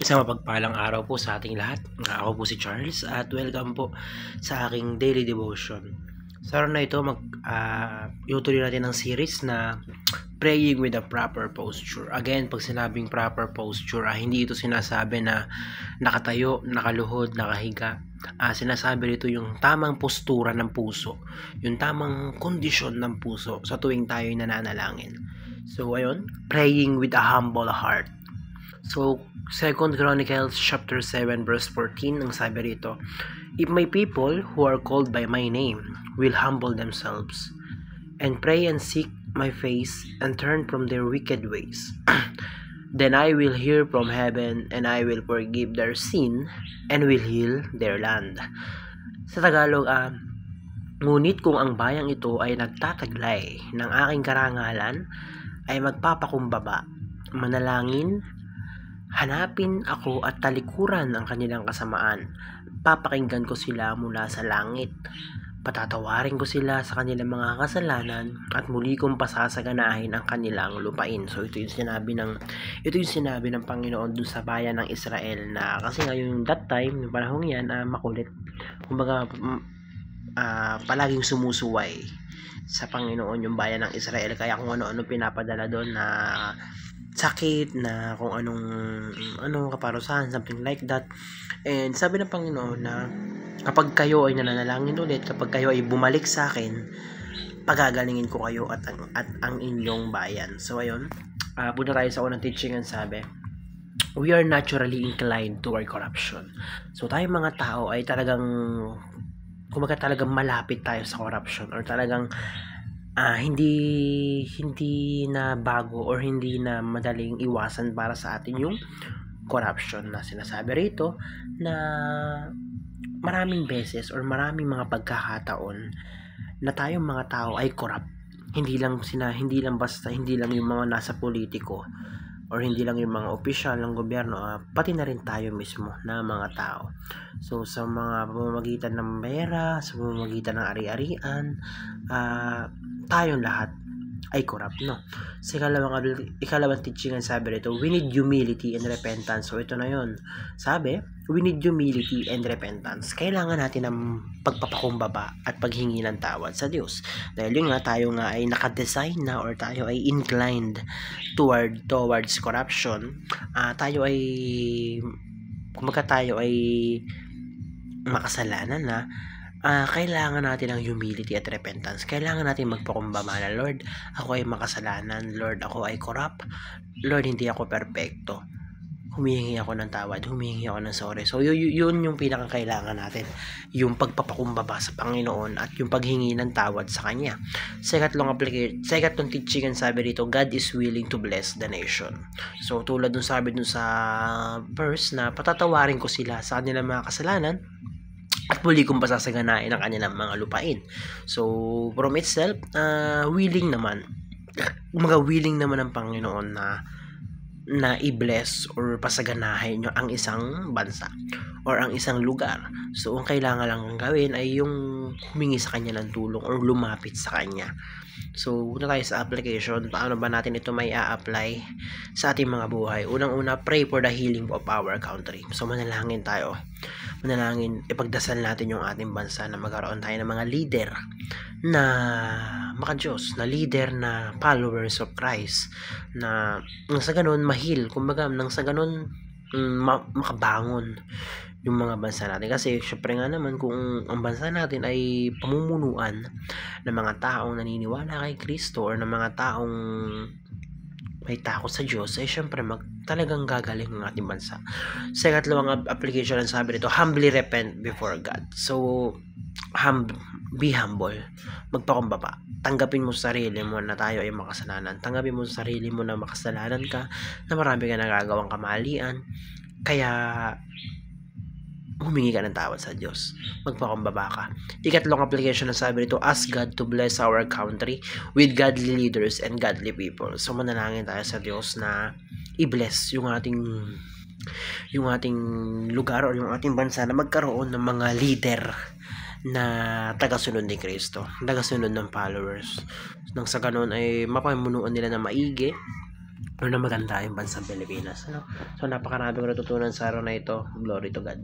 Isang mapagpalang araw po sa ating lahat. Ako po si Charles at welcome po sa aking daily devotion. Sa araw na ito, itutuloy natin ang series na praying with a proper posture. Again, pag sinabing proper posture, hindi ito sinasabi na nakatayo, nakaluhod, nakahiga. Sinasabi rito yung tamang postura ng puso, yung tamang kondisyon ng puso sa tuwing tayo'y nananalangin. So, ayun, praying with a humble heart. So, 2 Chronicles chapter 7 verse 14 ang sabi rito, "If my people who are called by my name will humble themselves and pray and seek my face and turn from their wicked ways, then I will hear from heaven and I will forgive their sin and will heal their land." Sa Tagalog, ngunit kung ang bayang ito ay nagtataglay ng aking karangalan, ay magpapakumbaba, manalangin, hanapin ako at talikuran ang kanilang kasamaan. Papakinggan ko sila mula sa langit. Patatawarin ko sila sa kanilang mga kasalanan at muli kong pasasaganahin ang kanilang lupain. So ito yung sinabi ng Panginoon dun sa bayan ng Israel, na kasi ngayon that time, yung panahon yan, makulit. Kumbaga palaging sumusuway sa Panginoon yung bayan ng Israel, kaya kung ano-ano pinapadala doon na sakit, na kung anong kaparusahan, something like that. And sabi ng Panginoon na kapag kayo ay nananalangin ulit, kapag kayo ay bumalik sa akin, pagagalingin ko kayo at ang inyong bayan. So ayun, punta tayo sa unang teaching. Ang sabi, we are naturally inclined toward corruption. So tayo mga tao ay talagang malapit tayo sa corruption, or talagang hindi na bago or hindi na madaling iwasan para sa atin yung corruption, na sinasabi rito na maraming beses or maraming mga pagkakataon na tayong mga tao ay corrupt. Hindi lang yung mga nasa politiko or hindi lang yung mga opisyal ng gobyerno, pati na rin tayo mismo na mga tao. So sa mga pamamagitan ng pera, sa pamamagitan ng ari-arian, tayong lahat ay corrupt, no? Sa ikalawang teaching, ang sabi rito, we need humility and repentance. So ito na yon. Sabi, we need humility and repentance. Kailangan natin ng pagpapakumbaba at paghingi ng tawad sa Diyos. Dahil yun nga, tayo nga ay nakadesign na, or tayo ay inclined towards corruption. Tayo ay makasalanan na. Kailangan natin ng humility at repentance. Kailangan natin magpakumbaba na, Lord, ako ay makasalanan. Lord, ako ay corrupt. Lord, hindi ako perfecto. Humihingi ako ng tawad. Humihingi ako ng sorry. So, yun yung pinakakailangan natin. Yung pagpapakumbaba sa Panginoon at yung paghingi ng tawad sa Kanya. Sa ikatlong teaching, ang sabi dito, God is willing to bless the nation. So, tulad nung sabi dun sa verse na patatawarin ko sila sa kanilang mga kasalanan at muli kong pasasaganahin ang kanilang mga lupain. So, from itself, willing naman ang Panginoon na i-bless or pasaganahin ang isang bansa or ang isang lugar. So, ang kailangan lang gawin ay yung humingi sa Kanya ng tulong or lumapit sa Kanya. So, una tayo sa application. Paano ba natin ito may a-apply sa ating mga buhay? Unang-una, pray for the healing of our country. So, manalangin tayo. Ipagdasal natin yung ating bansa na magkaroon tayo ng mga leader na maka-Diyos, na leader na followers of Christ, na nang sa ganun mahil, kumbaga nang sa ganun makabangon yung mga bansa natin. Kasi syempre nga naman, kung ang bansa natin ay pamumunuan ng mga taong naniniwala kay Kristo or ng mga taong may takot sa Diyos, ay syempre talagang gagaling ang ating bansa. Sa ikatlawang application, ang sabi nito, humbly repent before God. So, be humble, magpakumbaba. Tanggapin mo sa sarili mo na tayo ay makasalanan. Tanggapin mo sa sarili mo na makasalanan ka, na marami ka nagagawang kamalian. Kaya humingi ka ng tawad sa Diyos. Magpakumbaba ka. Ikatlong application na sabi nito, ask God to bless our country with godly leaders and godly people. So, manalangin tayo sa Diyos na i-bless yung ating lugar or yung ating bansa, na magkaroon ng mga leader na tagasunod ni Kristo, tagasunod ng followers. Nang sa ganun ay mapamunuan nila na maigi na maganda yung bansang Pilipinas. Ano? So napakaraming natutunan sa araw na ito. Glory to God.